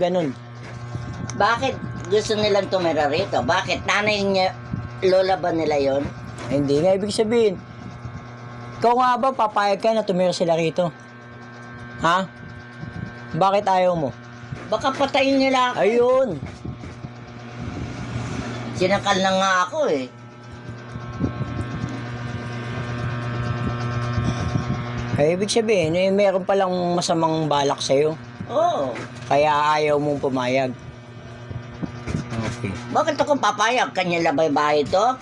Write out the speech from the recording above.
ganun. Bakit gusto nilang tumira rito? Bakit? Nanay niya, lola ba nila yon? Hindi nga ibig sabihin. Ikaw nga ba, papayag ka na tumira sila rito? Ha? Bakit ayaw mo? Baka patayin nila ako. Ayun. Sinakal na nga ako eh. Ay, ibig sabihin, meron palang masamang balak sa'yo. Oo. Kaya ayaw mong pumayag. Okay. Bakit ako papayag? Kanya labay bahay to?